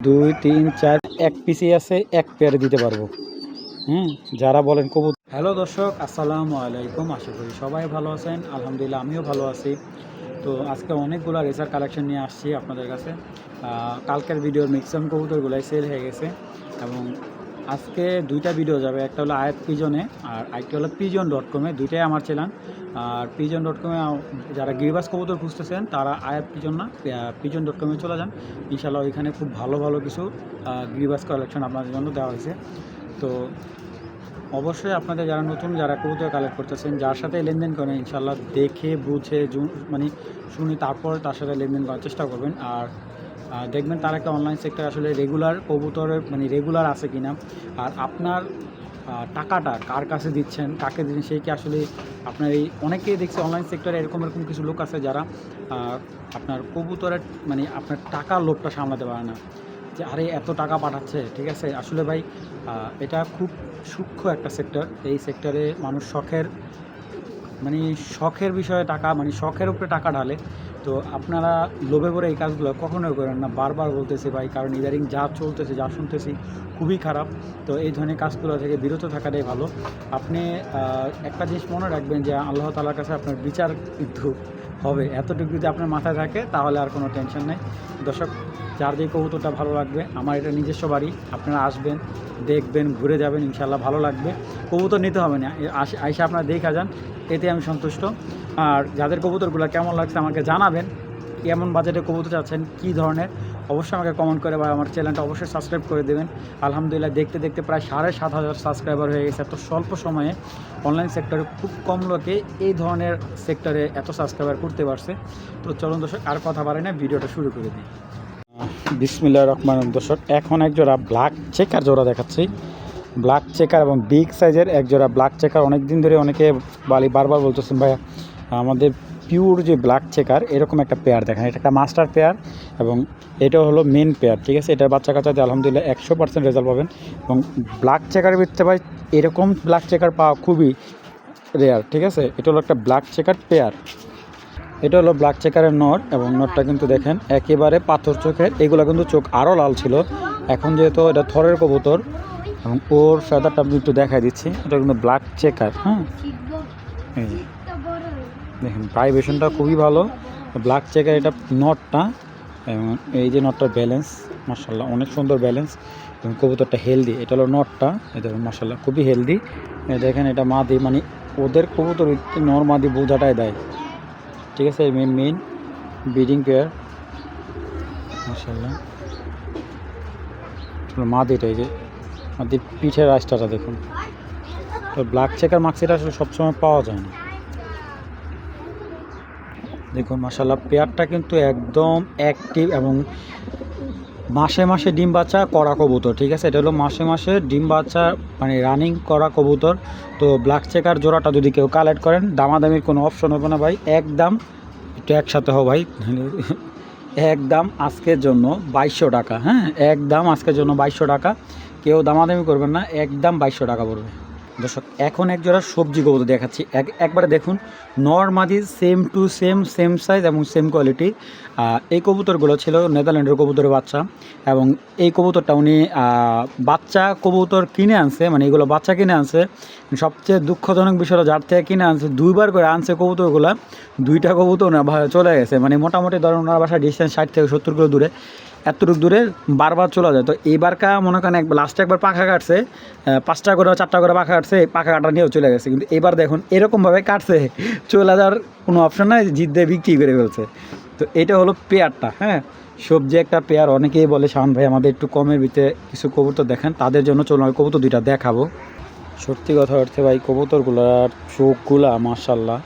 2 3 4 এক পিসই আছে, এক পেয়ারে দিতে পারবো। যারা বলেন কবুতর। হ্যালো দর্শক, আসসালামু আলাইকুম। আশা করি সবাই ভালো আছেন। আলহামদুলিল্লাহ আমিও ভালো আছি। তো আজকে অনেকগুলো রেসার কালেকশন নিয়ে আসছি আপনাদের কাছে। কালকের ভিডিওর ম্যাক্সিমাম কবুতরগুলাই সেল হয়ে গেছে এবং আজকে দুইটা ভিডিও যাবে। একটা হলো আয়াত পিজনে আর আরেকটা হলো pigeon.com। দুইটাই আমার চ্যানেল। আর pigeon.com যারা গিরিবাজ কবুতর খুঁজতেছেন তারা আয়াত পিজন না pigeon.com চলে যান। ইনশাল্লাহ ওইখানে খুব ভালো ভালো কিছু গিরিবাজ কালেকশন আপনাদের জন্য দেওয়া হয়েছে। তো অবশ্যই আপনাদের যারা নতুন যারা কবুতর কালেক্ট করতেছেন, যার সাথে লেনদেন করেন ইনশাল্লাহ দেখে বুঝে মানে শুনে তারপর তার সাথে লেনদেন করার চেষ্টা করবেন। আর দেখবেন তার একটা অনলাইন সেক্টর আসলে রেগুলার কবুতরের মানে রেগুলার আছে কিনা, আর আপনার টাকাটা কার কাছে দিচ্ছেন, কাকে দিচ্ছেন, সেই কি আসলে আপনার এই অনেকেই দেখছি অনলাইন সেক্টরে এরকম কিছু লোক আছে যারা আপনার কবুতরের মানে আপনার টাকার লোভটা সামলাতে পারে না, যে আরে এত টাকা পাঠাচ্ছে। ঠিক আছে, আসলে ভাই এটা খুব সূক্ষ্ম একটা সেক্টর। এই সেক্টরে মানুষ শখের বিষয়ে টাকা মানে শখের উপরে টাকা ঢালে। তো আপনারা লোভে পড়ে এই কাজগুলো কখনোই করেন না, বারবার বলতেছি ভাই, কারণ ইদারিং যা চলতেছে যা শুনতেছি খুবই খারাপ। তো এই ধরনের কাজগুলো থেকে বিরত থাকাটাই ভালো। আপনি একটা জিনিস মনে রাখবেন যে আল্লাহ তাআলার কাছে আপনার বিচার কিন্তু হবে, এতটুকু যদি আপনার মাথায় থাকে তাহলে আর কোনো টেনশন নেই। দর্শক, যার যে কবুতরটা ভালো লাগবে, আমার এটা নিজস্ব বাড়ি, আপনারা আসবেন, দেখবেন, ঘুরে যাবেন, ইনশাল্লাহ ভালো লাগবে। কবুতর নিতে হবে না, আইসা আপনারা দেখা যান, এতে আমি সন্তুষ্ট। আর যাদের কবুতরগুলো কেমন লাগছে আমাকে জানাবেন, কেমন বাজেটে কবুতর চাচ্ছেন, কী ধরনের, অবশ্যই আমাকে কমেন্ট করে বা আমার চ্যানেলটা অবশ্যই সাবস্ক্রাইব করে দেবেন। আলহামদুলিল্লাহ দেখতে দেখতে প্রায় 7,500 সাবস্ক্রাইবার হয়ে গেছে এত স্বল্প সময়ে। অনলাইন সেক্টরে খুব কম লোকে এই ধরনের সেক্টরে এত সাবস্ক্রাইবার করতে পারছে। তো চলুন দর্শক, আর কথা বাড়াই না, ভিডিওটা শুরু করে দিই। বিসমিল্লাহির রহমানির রহিম। দর্শক, এখন এক জোড়া ব্ল্যাক চেকার জোড়া দেখাচ্ছি। ব্ল্যাক চেকার এবং বিগ সাইজের এক জোড়া ব্ল্যাক চেকার। অনেক দিন ধরে অনেকে বারবার বলতেছেন ভাইয়া আমাদের পিওর যে ব্ল্যাক চেকার এরকম একটা পেয়ার দেখেন। এটা একটা মাস্টার পেয়ার এবং এটা হলো মেন পেয়ার। ঠিক আছে, এটার বাচ্চা কাচ্চাতে আলহামদুলিল্লাহ 100% রেজাল্ট পাবেন। এবং ব্ল্যাক চেকারের ভিতরে ভাই এরকম ব্ল্যাক চেকার পাওয়া খুবই রেয়ার। ঠিক আছে, এটা হলো একটা ব্ল্যাক চেকার পেয়ার। এটা হলো ব্ল্যাক চেকারের নর এবং নরটা কিন্তু দেখেন একেবারে পাথর চোখের। এগুলো কিন্তু চোখ আরও লাল ছিল, এখন যেহেতু এটা থরের কবুতর এবং ওর ফেদারটা আমি একটু দেখাই দিচ্ছি। এটা কিন্তু ব্ল্যাক চেকার। এই দেখেন ভাইব্রেশনটা খুবই ভালো। ব্ল্যাক চেকার এটা নটটা এবং এই যে নটটার ব্যালেন্স মাশাআল্লাহ অনেক সুন্দর ব্যালেন্স এবং কবুতরটা হেলদি। এটা হলো নটটা, এটা মাশাআল্লাহ খুবই হেলদি। দেখেন এটা মাদি, মানে ওদের কবুতর নর মাদি বোঝাটাই দেয়। ঠিক আছে, মেন ব্রিডিং পেয়ার মাশাআল্লাহ। মাদিটা এই যে মাদির পিঠের রাস্তাটা দেখুন। তো ব্ল্যাক চেকার মাক্সিটা আসলে সবসময় পাওয়া যায় না। দেখুন মাশাআল্লাহ পেয়ারটা কিন্তু একদম অ্যাক্টিভ এবং মাসে মাসে ডিম বাচ্চা করা কবুতর। ঠিক আছে, এটা হলো মাসে মাসে ডিম বাচ্চা মানে রানিং করা কবুতর। তো ব্ল্যাক চেকার জোড়াটা যদি কেউ কালেক্ট করেন দামাদামির কোনো অপশন হবে না ভাই, একদম একটু একসাথে হো ভাই, একদম আজকের জন্য 2200 টাকা। হ্যাঁ, একদম আজকের জন্য 2200 টাকা, কেউ দামাদামি করবেন না, একদম 2200 টাকা পড়বে। দর্শক, এখন এক জোড়া সবজি কবুতর দেখাচ্ছি। একবারে দেখুন নরমাদি সেম টু সেম সাইজ এবং সেম কোয়ালিটি। এই কবুতরগুলো ছিল নেদারল্যান্ডের কবুতরের বাচ্চা এবং এই কবুতরটা উনি বাচ্চা কবুতর কিনে আনছে, মানে এগুলো বাচ্চা কিনে আনছে। সবচেয়ে দুঃখজনক বিষয় যার থেকে কিনে আনছে 2বার করে আনছে কবুতরগুলো, 2টা কবুতর না চলে গেছে, মানে মোটামুটি ধরুন ওনার বাসার ডিস্টেন্স 60 থেকে 70 কিলো দূরে, এতটুকু দূরে বারবার চলে যায়। তো এইবারকা মনে করেন লাস্টে একবার পাখা কাটছে, 5টা করে 4টা করে পাখা কাটছে, পাখা কাটা নিয়েও চলে গেছে। কিন্তু এবার দেখুন এরকমভাবে কাটছে, চলে যাওয়ার কোনো অপশন নাই, জিদ দিয়ে বিক্রি করে ফেলছে। তো এটা হলো পেয়ারটা। হ্যাঁ, সবজি একটা পেয়ার। অনেকেই বলে শাওন ভাই আমাদের একটু কমের ভিতরে কিছু কবুতর দেখেন, তাদের জন্য চলুন আমি কবুতর 2টা দেখাবো। সত্যি কথা অর্থে ভাই কবুতরগুলোর চোখগুলা মাশাআল্লাহ,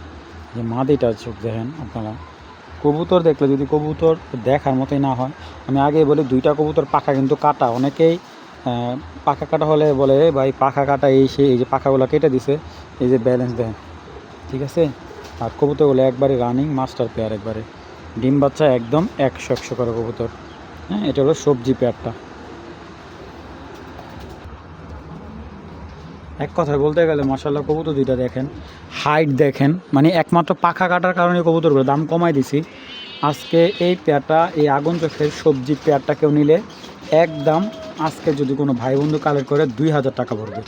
যে মাদিটার চোখ দেখেন আপনারা। কবুতর দেখলে যদি কবুতর দেখার মতোই না হয়, আমি আগেই বলি 2টা কবুতর পাখা কিন্তু কাটা। অনেকেই পাখা কাটা হলে বলে ভাই পাখা কাটা এই যে পাখাগুলো কেটে দিছে, এই যে ব্যালেন্স দেন। ঠিক আছে, আর কবুতরগুলো একবারে রানিং মাস্টার পেয়ার, একবারে ডিম বাচ্চা একদম 100 করে কবুতর। হ্যাঁ, এটা হলো সবজি পেয়ারটা। এক কথায় বলতে গেলে মাশাআল্লাহ কবুতর 2টা দেখেন, হাইট দেখেন, মানে একমাত্র পাখা কাটার কারণে কবুতরগুলো দাম কমাই দিছি। আজকে এই পেয়ারটা, এই আগুন চোখের সবজি পেয়ারটা কেউ নিলে একদম আজকে যদি কোনো ভাই বন্ধু কালেক্ট করে 2000 টাকা পড়বে।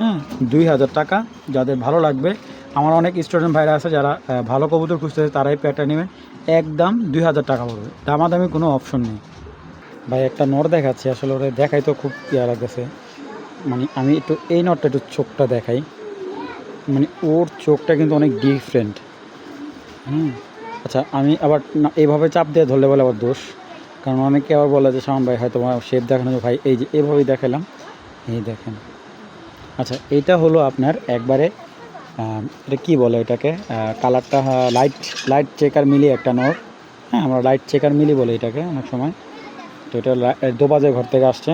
হ্যাঁ, 2000 টাকা। যাদের ভালো লাগবে, আমার অনেক স্টুডেন্ট ভাইরা আছে যারা ভালো কবুতর খুঁজতেছে, তারাই প্যাটটা নেবেন। একদম 2000 টাকা পড়বে, দামাদামি কোনো অপশন নেই। ভাই একটা নর দেখাচ্ছি, আসলে ওরা দেখাই তো খুব ইয়া লাগতেছে। মানে আমি একটু এই নটটা একটু চোখটা দেখাই, মানে ওর চোখটা কিন্তু অনেক ডিফারেন্ট। আচ্ছা, আমি আবার না এইভাবে চাপ দিয়ে ধরলে বলে আবার দোষ, কারণ অনেকে আবার বলে যে শাওন ভাই হয়তো শেপ দেখানো, ভাই এই যে এভাবেই দেখালাম, এই দেখেন। আচ্ছা, এইটা হলো আপনার একবারে এটা কী বলে এটাকে, কালারটা লাইট চেকার মিলি একটা নর। হ্যাঁ, আমরা লাইট চেকার মিলি বলে এটাকে অনেক সময়। তো এটা দোবাজের ঘর থেকে আসছে,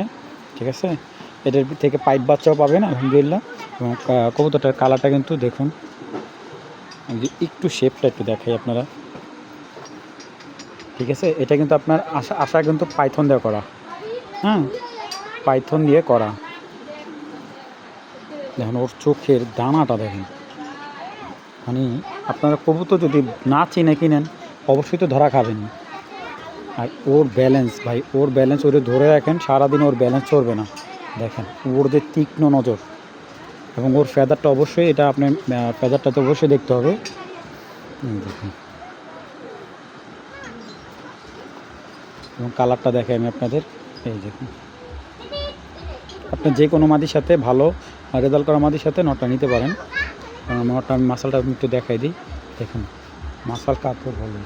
ঠিক আছে। এটার থেকে পাইপ বাচ্চাও পাবেন আলহামদুলিল্লাহ। এবং কবুতরটার কালারটা কিন্তু দেখুন, যে একটু শেপটা একটু দেখাই আপনারা, ঠিক আছে। এটা কিন্তু আপনার আশা কিন্তু পাইথন দিয়ে করা, হ্যাঁ, পাইথন দিয়ে করা। দেখুন ওর চোখের দানাটা দেখেন, মানে আপনারা কবুতর যদি না চিনে কিনেন অবশ্যই তো ধরা খাবেন। আর ওর ব্যালেন্স ভাই, ওর ব্যালেন্স ওরে ধরে রাখেন সারাদিন, ওর ব্যালেন্স চলবে না। দেখেন ওর যে তীক্ষ্ণ নজর, এবং ওর ফেদারটা অবশ্যই, এটা আপনার ফেদারটা তো অবশ্যই দেখতে হবে। দেখুন, এবং কালারটা দেখে আমি আপনাদের, এই দেখুন। আপনি যে কোনো মাদির সাথে, ভালো রেজাল্ট করা মাদির সাথে নটটা নিতে পারেন। কারণ নটটা আমি মাসালটা একটু দেখাই দিই, দেখুন মাসাল কাপড় ভালো,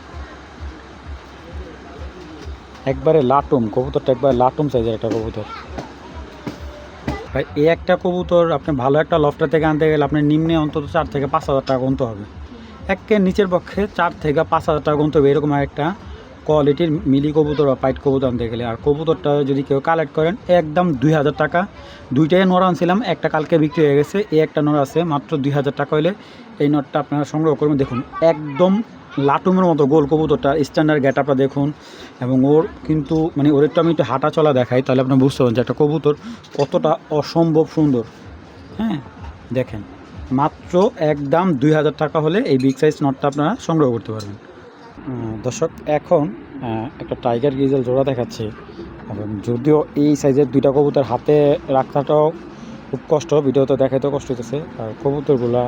একবারে লাটুম কবুতরটা, একবারে লাটুম সাইজের একটা কবুতর ভাই। এই একটা কবুতর আপনি ভালো একটা লফটা থেকে আনতে গেলে আপনার নিম্নে অন্তত 4 থেকে 5 হাজার টাকা গুনতে হবে। একে নিচের পক্ষে 4 থেকে 5 হাজার টাকা গুনতে হবে, এরকম একটা কোয়ালিটির মিলি কবুতর বা পাইট কবুতর আনতে গেলে। আর কবুতরটা যদি কেউ কালেক্ট করেন একদম 2000 টাকা। দুইটাই নর আনছিলাম, একটা কালকে বিক্রি হয়ে গেছে, এই একটা নর আছে মাত্র 2000 টাকা হলে এই নটটা আপনারা সংগ্রহ করবেন। দেখুন একদম লাটুমের মতো গোল কবুতরটা, স্ট্যান্ডার্ড গেট আপটা দেখুন। এবং ওর কিন্তু মানে ওর একটু আমি একটু হাঁটা চলা দেখাই, তাহলে আপনি বুঝতে পারবেন যে একটা কবুতর কতটা অসম্ভব সুন্দর। হ্যাঁ, দেখেন মাত্র একদম 2000 টাকা হলে এই বিগ সাইজ নটটা আপনারা সংগ্রহ করতে পারবেন। দর্শক, এখন একটা টাইগার গ্রিজেল জোড়া দেখাচ্ছে, এবং যদিও এই সাইজের দুইটা কবুতর হাতে রাখাটাও খুব কষ্ট, ভিডিওতে দেখাইতে কষ্ট হতেছে। আর কবুতরগুলা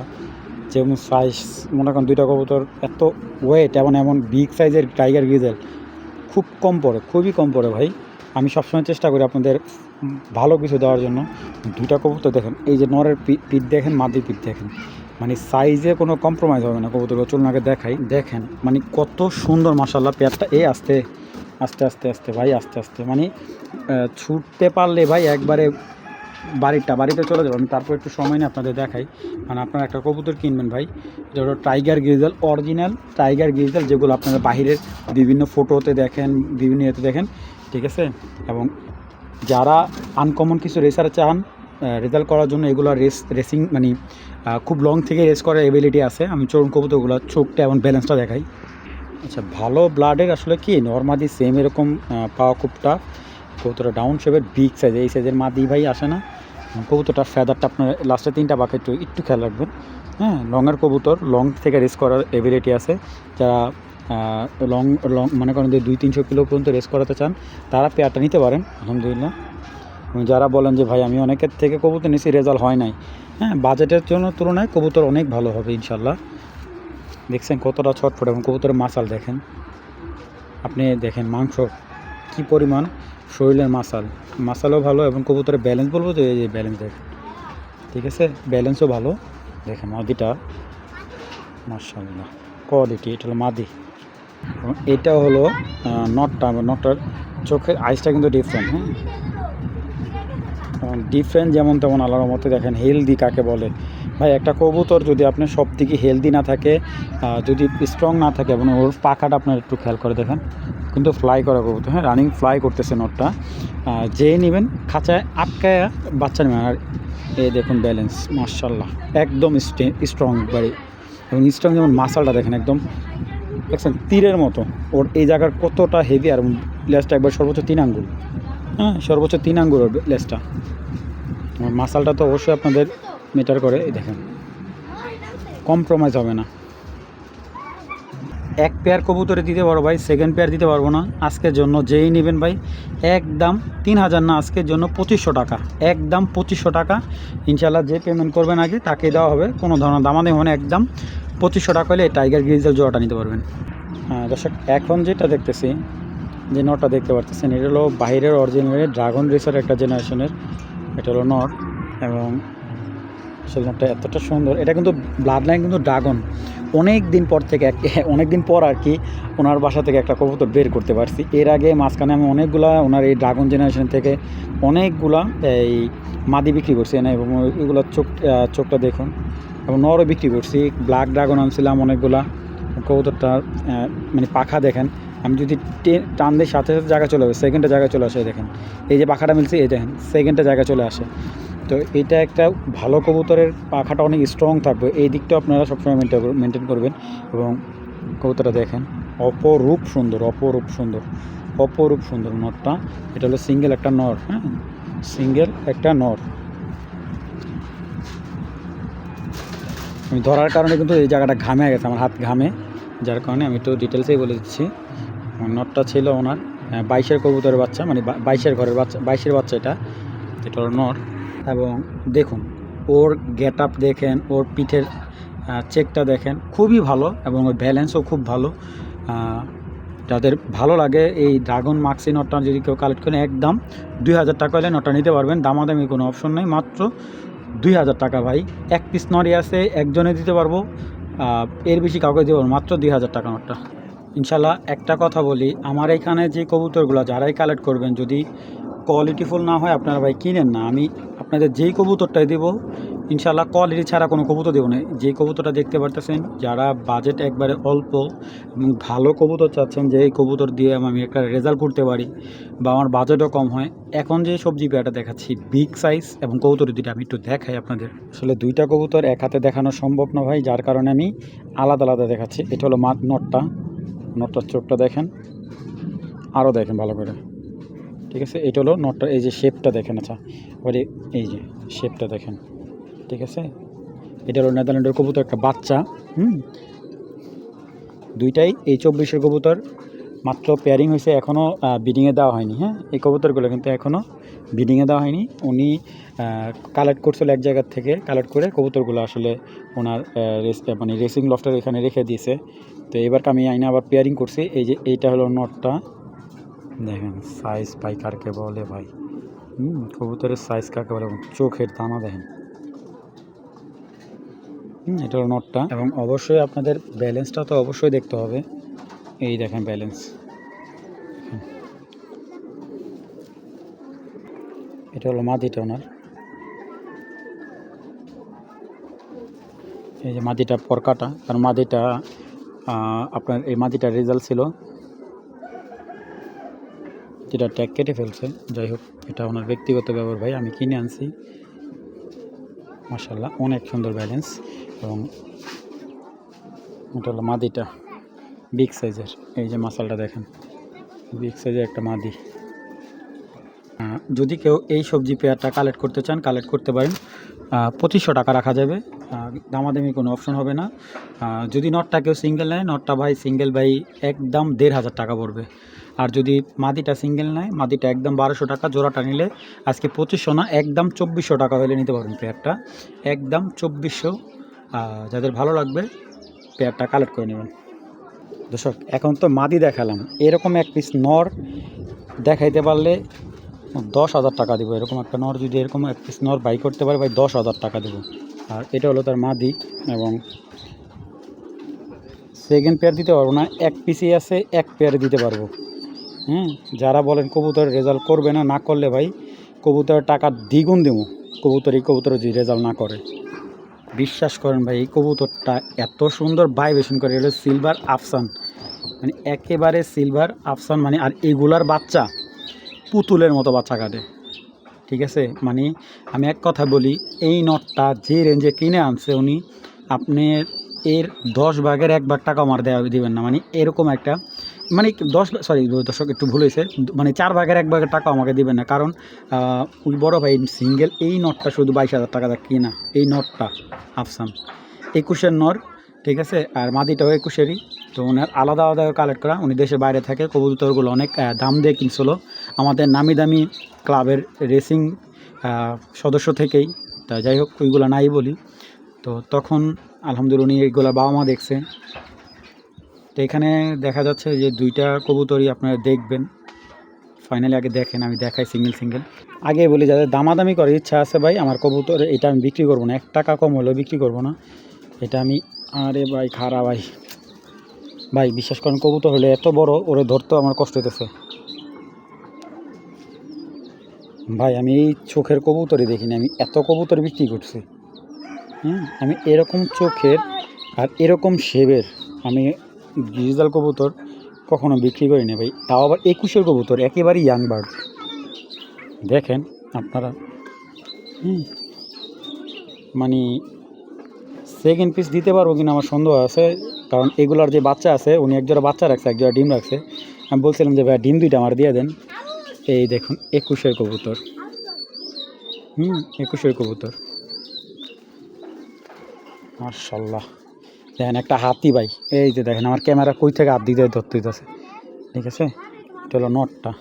যেমন সাইজ, মনে করেন দুইটা কবুতর এত ওয়েট, এমন বিগ সাইজের টাইগার গ্রিজেল খুব কম পড়ে, খুবই কম পড়ে ভাই। আমি সবসময় চেষ্টা করি আপনাদের ভালো কিছু দেওয়ার জন্য। দুইটা কবুতর দেখেন, এই যে নরের পিঠ দেখেন, মাদির পিঠ দেখেন, মানে সাইজে কোনো কম্প্রোমাইজ হবে না। কবুতরগুলো চলুন আগে দেখাই, দেখেন মানে কত সুন্দর মাশাআল্লাহ। পেয়ারটা আস্তে আস্তে আস্তে আস্তে ভাই, আস্তে আস্তে, মানে ছুটতে পারলে ভাই একবারে বাড়িতে চলে যাবো। আমি তারপর একটু সময় নিয়ে আপনাদের দেখাই। মানে আপনারা একটা কবুতর কিনবেন ভাই, এটা হলো tiger grizzle, original tiger grizzle, যেগুলো আপনারা বাহিরের বিভিন্ন ফটোতে দেখেন, বিভিন্ন ইয়েতে দেখেন, ঠিক আছে। এবং যারা আনকমন কিছু রেসার চান রেজাল্ট করার জন্য, এগুলো রেসিং মানে খুব লং থেকে রেস করার এবিলিটি আছে। আমি চরুন কবুতরগুলো চোখটা এবং ব্যালেন্সটা দেখাই। আচ্ছা, ভালো ব্লাডের আসলে কি নর্মাদি সেম এরকম পাওয়া খুব টাফ। কবুতরটা ডাউন শেপের বিগ সাইজ, এই সাইজের মাদি ভাই আসে না। কবুতরটার ফেদারটা আপনার লাস্টে 3টা পাখি একটু খেয়াল রাখবেন। হ্যাঁ, লংয়ের কবুতর, লং থেকে রেস করার এবিলিটি আছে। যারা লং মনে করেন যে 200-300 কিলো পর্যন্ত রেস করাতে চান, তারা পেয়ারটা নিতে পারেন আলহামদুলিল্লাহ। যারা বলেন যে ভাই আমি অনেকের থেকে কবুতর নিছি, রেজাল্ট হয় নাই, হ্যাঁ, বাজেটের জন্য তুলনায় কবুতর অনেক ভালো হবে ইনশাল্লাহ। দেখছেন কতটা ছটফট, এবং কবুতরের মাসাল আপনি দেখেন, মাংস কি পরিমাণ, শরীরের মাসালও ভালো, এবং কবুতরের ব্যালেন্স বলবো যে এই যে ব্যালেন্স দেখেন, ঠিক আছে, ব্যালেন্সও ভালো। দেখেন মাদিটা মাশাআল্লাহ কোয়ালিটি, এটা হলো মাদি। এবং এটা হলো নটটার চোখের আইসটা কিন্তু ডিফারেন্ট। হ্যাঁ, ডিফারেন্ট যেমন তেমন আল্লাহর মতে। দেখেন হেলদি কাকে বলে ভাই, একটা কবুতর যদি আপনার সব দিকে হেলদি না থাকে, যদি স্ট্রং না থাকে, এবং ওর পাখাটা আপনার একটু খেয়াল করে দেখেন, কিন্তু ফ্লাই করা কবুতর, হ্যাঁ, রানিং ফ্লাই করতেছে নটটা। যেই নেবেন খাঁচায় আটকায় বাচ্চা নেবেন। আর এই দেখুন ব্যালেন্স মাশাআল্লাহ, একদম স্ট্রং বাড়ি, এবং স্ট্রং যেমন মাসালটা দেখেন, একদম দেখছেন তীরের মতো। ওর এই জায়গার কতটা হেভি, আর লেজটা একবার সর্বোচ্চ 3 আঙ্গুল, হ্যাঁ, সর্বোচ্চ 3 আঙ্গুল ওর লেজটা। আমার মাসালটা তো অবশ্যই আপনাদের ম্যাটার করে। এই দেখেন কম্প্রোমাইজ হবে না। এক পেয়ার কবুতরে দিতে পারবো ভাই, সেকেন্ড পেয়ার দিতে পারবো না। আজকের জন্য যেই নেবেন ভাই একদম 3000 না, আজকের জন্য 2500 টাকা, একদম 2500 টাকা ইনশাল্লাহ। যে পেমেন্ট করবেন আগে তাকে দেওয়া হবে, কোনো ধরনের দামাদামি মানে একদম 2500 টাকা হলে টাইগার গ্রিজেল জোড়াটা নিতে পারবেন। দর্শক এখন যেটা দেখতেছি, যে নটটা দেখতে পারতেছেন, এটা হলো বাইরের অরিজিনাল ড্রাগন রেসার একটা জেনারেশনের, এটা হলো নট। এবং সেই নটটা এতটা সুন্দর, এটা কিন্তু ব্লাড লাইন কিন্তু ড্রাগন। অনেক দিন পর থেকে অনেক দিন পর আর কি ওনার বাসা থেকে একটা কবুতর বের করতে পারছি। এর আগে মাঝখানে আমি অনেকগুলা ওনার এই ড্রাগন জেনারেশন থেকে অনেকগুলা এই মাদি বিক্রি করছি না, এবং এগুলো চোখটা দেখুন, এবং নরও বিক্রি করছি। ব্ল্যাক ড্রাগন আনছিলাম অনেকগুলা। কবুতরটার মানে পাখা দেখেন, আমি যদি টান দিই সাথে সাথে জায়গা চলে আসে, সেকেন্ডে জায়গায় চলে আসে। দেখেন এই যে পাখাটা মিলছে, এই দেখেন সেকেন্ডে জায়গায় চলে আসে। তো এটা একটা ভালো কবুতরের পাখাটা অনেক স্ট্রং থাকবে, এই দিকটাও আপনারা সবসময় মেনটেন করবেন। এবং কবুতরটা দেখেন অপরূপ সুন্দর, অপরূপ সুন্দর, অপরূপ সুন্দর নরটা। এটা হলো সিঙ্গেল একটা নর, হ্যাঁ সিঙ্গেল একটা নর। আমি ধরার কারণে কিন্তু এই জায়গাটা ঘামে গেছে, আমার হাত ঘামে, যার কারণে আমি একটু ডিটেলসেই বলে দিচ্ছি। নটটা ছিল ওনার 22-এর কবুতরের বাচ্চা, মানে 22-এর ঘরের বাচ্চা, 22-এর বাচ্চা এটা হলো নর। এবং দেখুন ওর গেট আপ দেখেন, ওর পিঠের চেকটা দেখেন, খুবই ভালো, এবং ওর ব্যালেন্সও খুব ভালো। যাদের ভালো লাগে এই ড্রাগন মাক্সি নটটা যদি কেউ কালেক্ট করেন, একদম 2000 টাকা হলে নটটা নিতে পারবেন, দামাদামি কোনো অপশন নেই, মাত্র 2000 টাকা ভাই। এক পিস নরই আছে, একজনে দিতে পারবো, এর বেশি কাউকে দিতে পারবো, মাত্র 2000 টাকা নটটা ইনশাল্লাহ। একটা কথা বলি, আমার এখানে যে কবুতরগুলো যারাই কালেক্ট করবেন, যদি কোয়ালিটিফুল না হয় আপনারা ভাই কিনেন না। আমি আপনাদের যেই কবুতরটাই দেবো ইনশাল্লাহ কোয়ালিটি ছাড়া কোনো কবুতর দেবো না। যেই কবুতরটা দেখতে পারতেছেন, যারা বাজেট একবারে অল্প এবং ভালো কবুতর চাচ্ছেন, যে এই কবুতর দিয়ে আমি একটা রেজাল্ট করতে পারি বা আমার বাজেটও কম হয়, এখন যে সবজি পেয়ারটা দেখাচ্ছি বিগ সাইজ, এবং কবুতর দুইটা আমি একটু দেখাই আপনাদের। আসলে দুইটা কবুতর এক হাতে দেখানো সম্ভব না ভাই, যার কারণে আমি আলাদা আলাদা দেখাচ্ছি। এটা হলো নটটার চোখটা দেখেন, আরও দেখেন ভালো করে, ঠিক আছে। এটা হলো নটটা, এই যে শেপটা দেখেন, আচ্ছা এবারে এই যে শেপটা দেখেন, ঠিক আছে। এটা হলো নেদারল্যান্ডের কবুতর একটা বাচ্চা, দুইটাই এই 24-এর কবুতর, মাত্র পেয়ারিং হয়েছে, এখনও বিডিংয়ে দেওয়া হয়নি। হ্যাঁ এই কবুতরগুলো কিন্তু এখনও বিডিংয়ে দেওয়া হয়নি। উনি কালেক্ট করছিল এক জায়গার থেকে, কালেক্ট করে কবুতরগুলো আসলে ওনার মানে রেসিং লফটার এখানে রেখে দিয়েছে। তো এবার আমি আইনে আবার পেয়ারিং করছি। এই যে এইটা হলো নটটা, দেখেন সাইজ পাই কারকে বলে ভাই, কবুতরের সাইজ কাকে বলে, চোখের দানা দেখেন। এটা হলো নটটা, এবং অবশ্যই আপনাদের ব্যালেন্সটা তো অবশ্যই দেখতে হবে। এই দেখেন ব্যালেন্স, এটা হলো মাদিটা ওনার, এই যে মাদিটা পরকাটা, কারণ মাদিটা আপনার এই মাদিটার রেজাল্ট ছিল, যেটা ট্যাগ কেটে ফেলছে। যাই হোক, এটা ওনার ব্যক্তিগত ব্যাপার ভাই, আমি কিনে আনছি। মাশাআল্লাহ অনেক সুন্দর ব্যালেন্স। এবং এটা হলো মাদিটা বিগ সাইজের, এই যে মাসালটা দেখেন, বিগ সাইজের একটা মাদি। যদি কেউ এই সবজি পেয়ারটা কালেক্ট করতে চান, কালেক্ট করতে পারেন, 2500 টাকা রাখা যাবে, দামাদামি কোনো অপশন হবে না। যদি নটটা কেউ সিঙ্গেল নেয়, নটটা ভাই সিঙ্গেল ভাই একদম 1500 টাকা পড়বে। আর যদি মাদিটা সিঙ্গেল নেয়, মাদিটা একদম 1200 টাকা, জোড়াটা নিলে আজকে 2500 না, একদম 2400 টাকা হলে নিতে পারবেন পেয়ারটা, একদম 2400। যাদের ভালো লাগবে পেয়ারটা কালেক্ট করে নেবেন। দর্শক এখন তো মাদি দেখালাম, এরকম এক পিস নর দেখাইতে পারলে 10,000 টাকা দেবো। এরকম একটা নর যদি এরকম এক পিস নর বাই করতে পারে ভাই, 10,000 টাকা দেবো। আর এটা হলো তার মাদি, এবং সেকেন্ড পেয়ার দিতে পারবো না, এক পিসই আছে, এক পেয়ারে দিতে পারবো। যারা বলেন কবুতর রেজাল্ট করবে না, না করলে ভাই কবুতরের টাকা দ্বিগুণ দেবো। এই কবুতর যদি রেজাল্ট না করে, বিশ্বাস করেন ভাই, এই কবুতরটা এত সুন্দর ভাইব্রেশন করে। এটা সিলভার আফসান, মানে একেবারে সিলভার আফসান, মানে আর এগুলার বাচ্চা পুতুলের মতো বাচ্চা কাটে, ঠিক আছে। মানে আমি এক কথা বলি, এই নটটা যে রেঞ্জে কিনে আনছে উনি, আপনি এর 10 ভাগের 1 ভাগ টাকা আমার দিবেন না। মানে এরকম একটা, মানে 10 একটু ভুল হয়েছে, মানে 4 ভাগের 1 ভাগের টাকা আমাকে দিবেন না। কারণ ওই বড় ভাই সিঙ্গেল এই নটটা শুধু 22,000 টাকা কিনা, এই নটটা আফসান 21-এর নর, ঠিক আছে। আর মাদিটাও 21-এরই, তো ওনার আলাদা আলাদা কালেক্ট করা, উনি দেশের বাইরে থাকে। কবুতরগুলো অনেক দাম দিয়ে কিনছিল আমাদের নামি দামি ক্লাবের রেসিং সদস্য থেকেই। তা যাই হোক, ওইগুলো নাই বলি। তো তখন আলহামদুলিল্লাহ উনি এইগুলো বাবা মা দেখছে। তো এখানে দেখা যাচ্ছে যে 2টা কবুতরই আপনারা দেখবেন। ফাইনালি আগে দেখেন, আমি দেখাই সিঙ্গেল। আগে বলি, যাদের দামাদামি করার ইচ্ছা আছে ভাই, আমার কবুতর এটা আমি বিক্রি করবো না, 1 টাকা কম হলেও বিক্রি করবো না এটা আমি। আরে ভাই খারাপ ভাই বিশ্বাস করেন, কবুতর হলে এত বড়, ওরে ধরতেও আমার কষ্ট হইতেছে ভাই। আমি এই চোখের কবুতরই দেখিনি, আমি এত কবুতর বিক্রি করছি। আমি এরকম চোখের আর এরকম শেপের আমি ডিজিটাল কবুতর কখনো বিক্রি করি না ভাই। তাও আবার 21-এর কবুতর, একেবারেই ইয়াং বার্ড। দেখেন আপনারা, মানে সেকেন্ড পিস দিতে পারবো কিনা আমার সন্দেহ আছে, কারণ এগুলার যে বাচ্চা আছে, উনি একজোড়া বাচ্চা রাখছে, একজোড়া ডিম রাখছে। আমি বলছিলাম যে ভাই ডিম 2টা আমার দিয়ে দেন। এই দেখুন 21-এর কবুতর, 21-এর কবুতর মাশাআল্লাহ। দেখেন একটা হাতি ভাই, এই যে দেখেন আমার ক্যামেরা কই থেকে হাত দিতে ধরতে হইতেছে, ঠিক আছে। এটা হলো নটটা।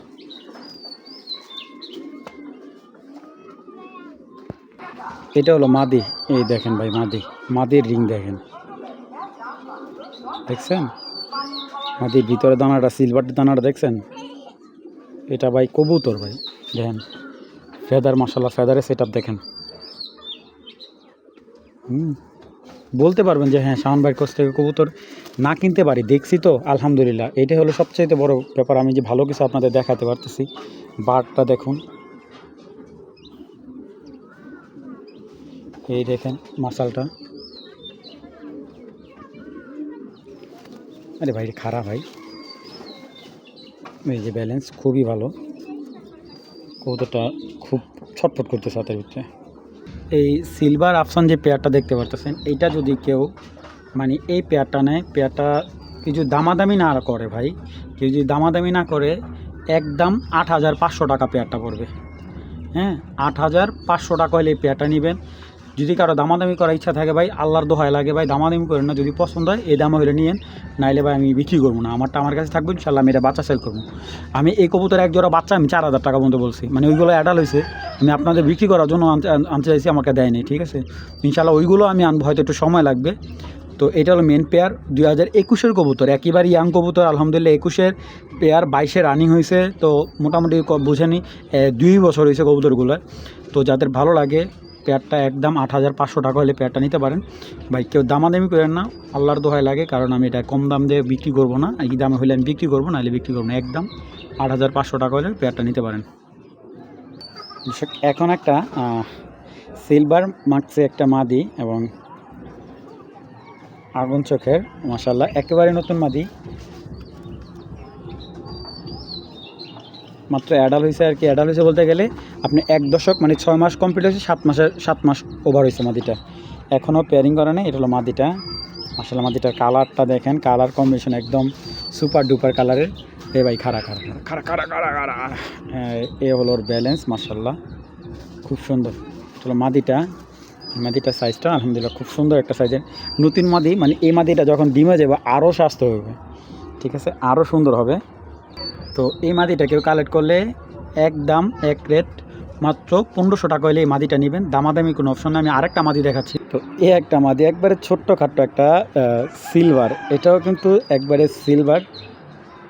এটা হলো মাদি। এই দেখেন ভাই মাদির রিং দেখেন, দেখছেন মাদির ভিতরে দানাটা, সিলভার দানাটা দেখছেন। এটা ভাই কবুতর ভাই, দেখেন ফেদার, মাশাআল্লাহ ফেদারের সেট আপ দেখেন। বলতে পারবেন যে হ্যাঁ শাওন ভাইয়ের কাছ থেকে কবুতর না কিনতে পারি, দেখছি তো আলহামদুলিল্লাহ। এটাই হলো সবচেয়ে বড় ব্যাপার, আমি যে ভালো কিছু আপনাদের দেখাতে পারতেছি। বাঘটা দেখুন, এই দেখেন মাসালটা। আরে ভাই খারাপ ভাই, এই যে ব্যালেন্স খুবই ভালো, কবুতরটা খুব ছটফট করতেছে হাতের ভিতরে। এই সিলভার আফসান যে পেয়ারটা দেখতে পারতেছেন, এইটা যদি কেউ মানে এই পেয়ারটা নেয়, পেয়ারটা কিছু দামাদামি না করে ভাই, কেউ যদি দামাদামি না করে, একদম 8,500 টাকা পেয়ারটা পড়বে। 8,500 টাকা হলে এই পেয়ারটা নেবেন। যদি কারো দামাদামি করার ইচ্ছা থাকে ভাই, আল্লাহর দোহাই লাগে ভাই, দামাদামি করেন না। যদি পছন্দ হয় এই দামে হলে নিয়েন, নাইলে ভাই আমি বিক্রি করবো না, আমারটা আমার কাছে থাকবে ইনশাল্লাহ। আমি এটা বাচ্চা সেল করবো। আমি এই কবুতর একজোড়া বাচ্চা আমি 4,000 টাকা পর্যন্ত বলছি, মানে ওইগুলো অ্যাডাল হয়েছে, আমি আপনাদের বিক্রি করার জন্য আনতে চাইছি, আমাকে দেয়নি, ঠিক আছে। ইনশাল্লাহ ওইগুলো আমি আনবো, হয়তো একটু সময় লাগবে। তো এটা হলো মেন পেয়ার, 2021-এর কবুতর, একেবারে ইয়াং কবুতর আলহামদুলিল্লাহ। 21-এর পেয়ার 22-এ রানিং হয়েছে, তো মোটামুটি বুঝেনি 2 বছর হয়েছে কবুতরগুলো। তো যাদের ভালো লাগে পেয়ারটা, একদম 8,500 টাকা হলে পেয়ারটা নিতে পারেন ভাই। কেউ দামাদামি করেন না, আল্লাহর দোহাই লাগে, কারণ আমি এটা কম দাম দিয়ে বিক্রি করবো না। এই দামে হলে আমি বিক্রি করবো, নাহলে বিক্রি করবো না। একদম 8,500 টাকা হলে পেয়ারটা নিতে পারেন। এখন একটা সিলভার মার্কসে একটা মাদি এবং আগুন চোখের, মাশাআল্লাহ একেবারে নতুন মাদি, মাত্র অ্যাডাল হয়েছে আর কি। অ্যাডাল হয়েছে বলতে গেলে আপনি 1 দশক মানে 6 মাস কমপ্লিট হয়েছে, 7 মাস ওভার হয়েছে মাদিটা, এখনও পেয়ারিং করা নেই। এটা হলো মাদিটা, মাশাআল্লাহ মাদিটার কালারটা দেখেন, কালার কম্বিনেশন একদম সুপার ডুপার কালারের। এ ভাই খাড়া এ হলো ওর ব্যালেন্স, মাশাআল্লাহ খুব সুন্দর। চলো মাদিটার সাইজটা আলহামদুলিল্লাহ খুব সুন্দর একটা সাইজের নতুন মাদি। মানে এই মাদিটা যখন ডিমে যাবে আরও স্বাস্থ্য হবে, ঠিক আছে, আরও সুন্দর হবে। তো এই মাদিটা কেউ কালেক্ট করলে একদম এক রেট মাত্র 1500 টাকা হলে এই মাদিটা নেবেন, দামাদামি কোনো অপশন নেই। আমি আরেকটা মাদি দেখাচ্ছি। তো এই একটা মাদি একবারে ছোট্টখাট্ট একটা সিলভার, এটাও কিন্তু একবারে সিলভার,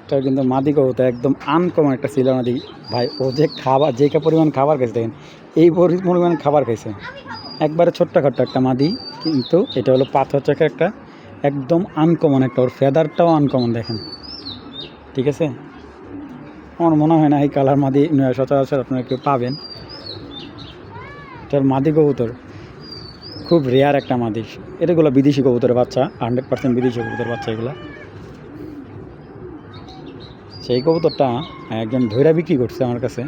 এটাও কিন্তু মাদি কবুতর, একদম আনকমন একটা সিলভার মাদি ভাই। ও যে খাবার, যে পরিমাণ খাবার খাইছে দেখেন, এই পরিমাণ খাবার খাইছে, একবারে ছোট্টখাট্ট একটা মাদি, কিন্তু এটা হলো পাথর চোখের একটা একদম আনকমন একটা, ওর ফেদারটাও আনকমন দেখেন, ঠিক আছে। আমার মনে হয় না এই কালার মাদি সচরাচর আপনারা কেউ পাবেন। এটার মাদি কবুতর খুব রেয়ার একটা মাদি, এটাগুলো বিদেশি কবুতরের বাচ্চা, 100% বিদেশি কবুতরের বাচ্চা এগুলা। সেই কবুতরটা একজন ধৈরা বিক্রি করছে আমার কাছে,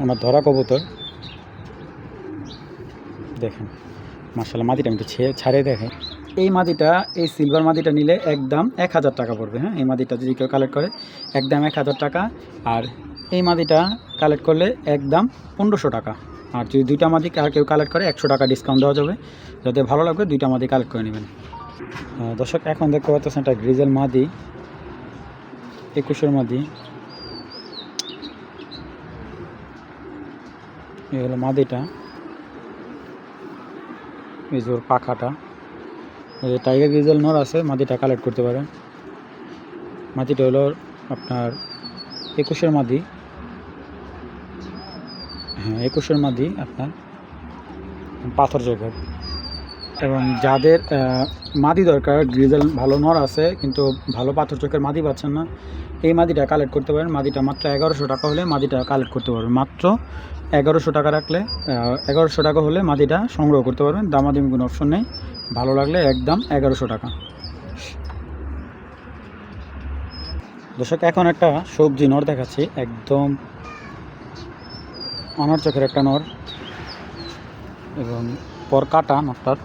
ওনার ধরা কবুতর দেখেন, মাশাআল্লাহ মাদিটা আমি তো ছাড়ে দেখে। এই মাদিটা, এই সিলভার মাদিটা নিলে একদম 1,000 টাকা পড়বে। এই মাদিটা যদি কেউ কালেক্ট করে একদম 1,000 টাকা, আর এই মাদিটা কালেক্ট করলে একদম 1500 টাকা। আর যদি 2টা মাদি আর কেউ কালেক্ট করে 100 টাকা ডিসকাউন্ট দেওয়া যাবে। যাতে ভালো লাগবে 2টা মাদি কালেক্ট করে নেবেন। দর্শক এখন দেখতে পাচ্ছেন একটা গ্রিজেল মাদি, 21-এর মাদি। এই হলো মাদিটা, এই যে ওর পাখাটা। টাইগার গ্রিজেল নর আছে, মাদিটা কালেক্ট করতে পারেন। মাদিটা হলো আপনার 21-এর মাদি। হ্যাঁ, 21-এর মাদি আপনার পাথর চোখের। এবং যাদের মাদি দরকার, গ্রিজেল ভালো নর আছে কিন্তু ভালো পাথর চোখের মাদি পাচ্ছেন না, এই মাদিটা কালেক্ট করতে পারেন। মাদিটা মাত্র 1100 টাকা হলে মাদিটা কালেক্ট করতে পারবেন। মাত্র 1100 টাকা রাখলে 1100 টাকা হলে মাদিটা সংগ্রহ করতে পারবেন। দামাদামি কোনো অপশন নেই, ভালো লাগলে একদম 1100 টাকা। দর্শক এখন একটা সবজি নর দেখাচ্ছি, একদম অনার চোখের একটা নর এবং পর কাটা নরটার।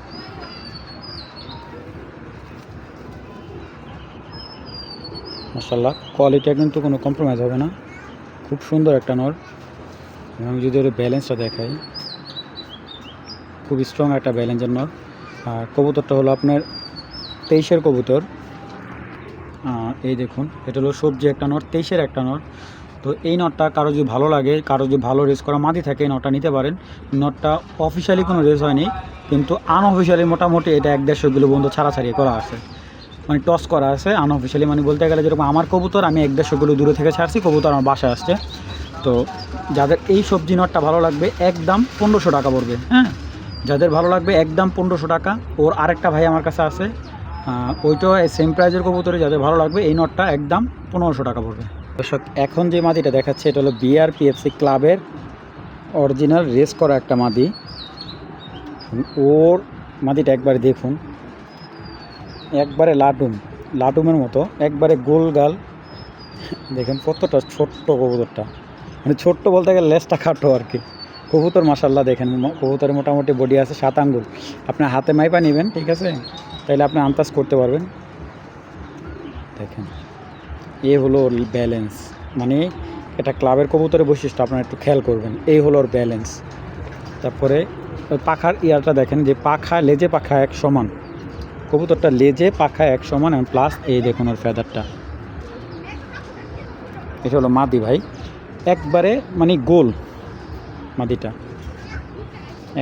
মাশাআল্লাহ, কোয়ালিটিটা কিন্তু কোনো কম্প্রোমাইজ হবে না, খুব সুন্দর একটা নর। এবং যদি ওর ব্যালেন্সটা দেখাই, খুব স্ট্রং একটা ব্যালেন্সের নর। আর কবুতরটা হলো আপনার 23-এর কবুতর। এই দেখুন, এটা হলো সবজি একটা নর, 23-এর একটা নর। তো এই নটটা কারো যদি ভালো লাগে, কারো যদি ভালো রেস করা মাদি থাকে, এই নটটা নিতে পারেন। নটটা অফিসিয়ালি কোনো রেস হয়নি, কিন্তু আনঅফিসিয়ালি মোটামুটি এটা 1-1.5 কিলো পর্যন্ত ছাড়াছাড়ি করা আছে, মানে টস করা আছে। আনঅফিসিয়ালি মানে বলতে গেলে যেরকম আমার কবুতর আমি 1-1.5 কিলো দূরে থেকে ছাড়ছি, কবুতর আমার বাসায় আসছে। তো যাদের এই সবজি নটটা ভালো লাগবে একদম 1500 টাকা পড়বে। হ্যাঁ, যাদের ভালো লাগবে একদম 1500 টাকা। ওর আরেকটা ভাই আমার কাছে আছে, ওইটাও সেম প্রাইজের কবুতরে। যাদের ভালো লাগবে এই নটটা একদম 1500 টাকা পড়বে। দর্শক এখন যে মাদিটা দেখাচ্ছে এটা হলো বিআরপিএফসি ক্লাবের অরিজিনাল রেস করা একটা মাদি। ওর মাদিটা একবারে দেখুন, একবারে লাডুমের মতো, একবারে গোল গাল। দেখেন কতটা ছোট্ট কবুতরটা, মানে ছোট্ট বলতে গেলে লেজটা খাটো আর কি। কবুতর মাশাআল্লাহ দেখেন, কবুতরের মোটামুটি বডি আছে 7 আঙ্গুল। আপনার হাতে মাইপা নেবেন, ঠিক আছে, তাইলে আপনি আন্দাজ করতে পারবেন। দেখেন, এ হলো ওর ব্যালেন্স, মানে এটা ক্লাবের কবুতরের বৈশিষ্ট্য, আপনারা একটু খেয়াল করবেন। এই হলো ওর ব্যালেন্স। তারপরে ওই পাখার ইয়ারটা দেখেন, যে পাখা লেজে পাখা এক সমান, কবুতরটা লেজে পাখা এক সমান। এবং প্লাস এই দেখুন ওর ফেদারটা। এটা হলো মাদি ভাই, একবারে মানে গোল মাদিটা,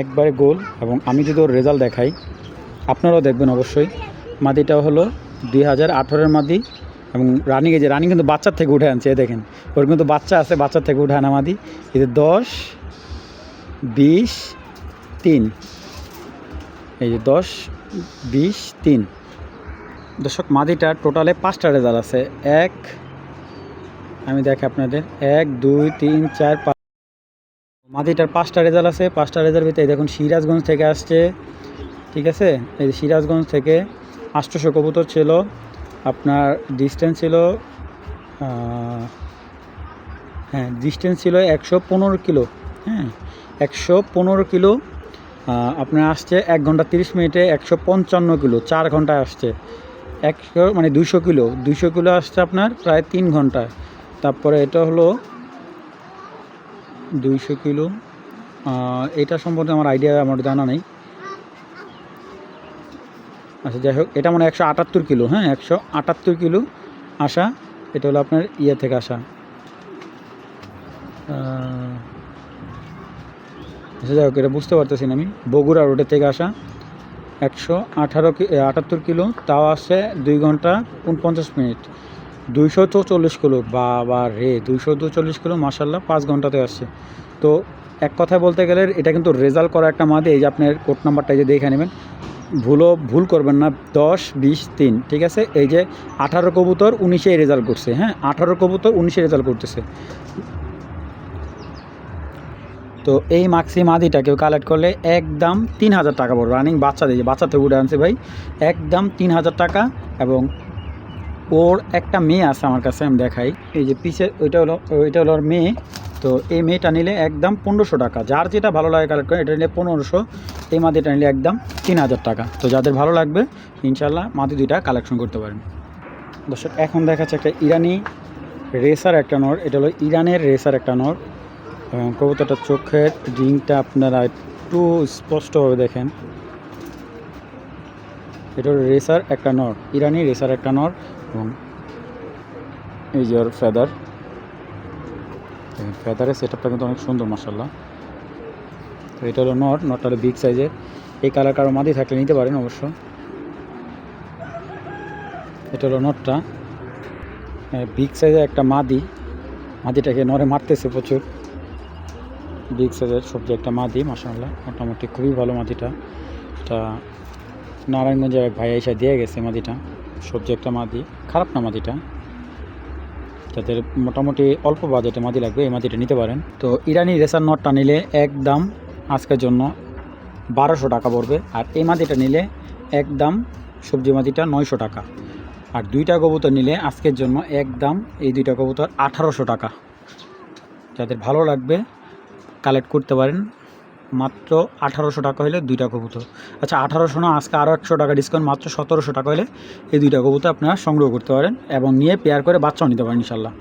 একবারে গোল। এবং আমি যদি ওর রেজাল্ট দেখাই, আপনারাও দেখবেন অবশ্যই। মাদিটা হলো 2018-এর মাদি এবং রানিংয়ে, যে রানিং কিন্তু বাচ্চার থেকে উঠে আনছে। দেখেন ওর কিন্তু বাচ্চা আছে, বাচ্চার থেকে উঠে আনা মাদি। এতে 10, 20, 3, এই যে 10, 20, 3। দর্শক মাদিটার টোটালে 5টা রেজাল্ট আছে। আমি দেখি আপনাদের 1, 2, 3, 4, 5। মাদিটার 5টা রেজাল্ট আছে। 5টা রেজাল্ট ভিতরে দেখুন সিরাজগঞ্জ থেকে আসছে, ঠিক আছে। এই সিরাজগঞ্জ থেকে 800 কবুতর ছিল। আপনার ডিস্টেন্স ছিল, হ্যাঁ ডিস্টেন্স ছিল 115 কিলো। হ্যাঁ, 115 কিলো। আপনার আসছে 1 ঘন্টা 30 মিনিটে 155 কিলো, 4 ঘন্টায় আসছে। 100 মানে 200 কিলো, 200 কিলো আসছে আপনার প্রায় 3 ঘন্টায়। তারপরে এটা হলো 200 কিলো, এটা সম্পর্কে আমার আইডিয়া আমার জানা নেই। আচ্ছা যাই হোক, এটা মানে 178 কিলো। হ্যাঁ, 178 কিলো আসা। এটা হলো আপনার ইয়ে থেকে আসা, আচ্ছা যাই হোক, এটা বুঝতে পারতেছি না আমি। বগুড়া রোডের থেকে আসা 178 কিলো, তাও আসছে 2 ঘন্টা 49 মিনিট। 244 কিলো, বাবা রে, 244 কিলো মাশাআল্লাহ, 5 ঘন্টাতে আসছে। তো এক কথায় বলতে গেলে এটা কিন্তু রেজাল্ট করা একটা মাদি। এই যে আপনার কোড নাম্বারটা যে দেখে নেবেন, ভুল করবেন না। 10, 20, 3, ঠিক আছে। এই যে 18 কবুতর 19-এ রেজাল্ট করছে। হ্যাঁ, 18 কবুতর 19-এ রেজাল্ট করতেছে। তো এই মাক্সি মাদিটা কেউ কালেক্ট করলে একদম 3000 টাকা পড়বে। রানিং বাচ্চা দিয়ে, বাচ্চা থেকে উঠে আনছে ভাই, একদম 3000 টাকা। এবং ওর একটা মেয়ে আছে আমার কাছে, আমি দেখাই। এই যে পিছে ওইটা হলো ওর মেয়ে। তো এই মেয়েটা নিলে একদম 1500 টাকা। যার যেটা ভালো লাগে কালেক্ট করে, এটা নিলে 1500। এই মাদিটা নিলে একদম 3000 টাকা। তো যাদের ভালো লাগবে ইনশাল্লাহ মাদি দুইটা কালেকশন করতে পারেন। দর্শক এখন দেখাচ্ছে একটা ইরানি রেসার একটা নর। এটা হলো ইরানের রেসার একটা নর। এবং কবুতরটার চোখের রিংটা আপনারা একটু স্পষ্টভাবে দেখেন, এটা হলো রেসার একটা নর, ইরানি রেসার একটা নর, এবং এই যে ওর ফেদার, ফেদারের সেট আপটা কিন্তু অনেক সুন্দর মাশাআল্লাহ। তো এটা হলো নটটা হলো বিগ সাইজের। এই কালার কারো মাদি থাকলে নিতে পারেন অবশ্য। এটা হলো নটটা, বিগ সাইজের একটা মাদিটাকে নরে মারতেছে প্রচুর, বিগ সাইজের সবজি একটা মাদি মাশাআল্লাহ, মোটামুটি খুবই ভালো মাদিটা। এটা নারায়ণগঞ্জের এক ভাই এসে দিয়ে গেছে মাদিটা, সবজি একটা মাদি, খারাপ না মাদিটা। যাদের মোটামুটি অল্প বাজেটে মাদি লাগবে এই মাদিটা নিতে পারেন। তো ইরানি রেসার নটটা নিলে একদম আজকের জন্য 1200 টাকা পড়বে, আর এই মাদিটা নিলে একদম সবজি মাদিটা 900 টাকা। আর দুইটা কবুতর নিলে আজকের জন্য একদম এই দুইটা কবুতর 1800 টাকা। যাদের ভালো লাগবে কালেক্ট করতে পারেন, মাত্র 1800 টাকা হলে দুইটা কবুতর। আচ্ছা 1800 না, আজকে আরও 100 টাকা ডিসকাউন্ট, মাত্র 1700 টাকা হলে এই দুইটা কবুতর আপনারা সংগ্রহ করতে পারেন এবং নিয়ে পেয়ার করে বাচ্চাও নিতে পারেন ইনশাল্লাহ।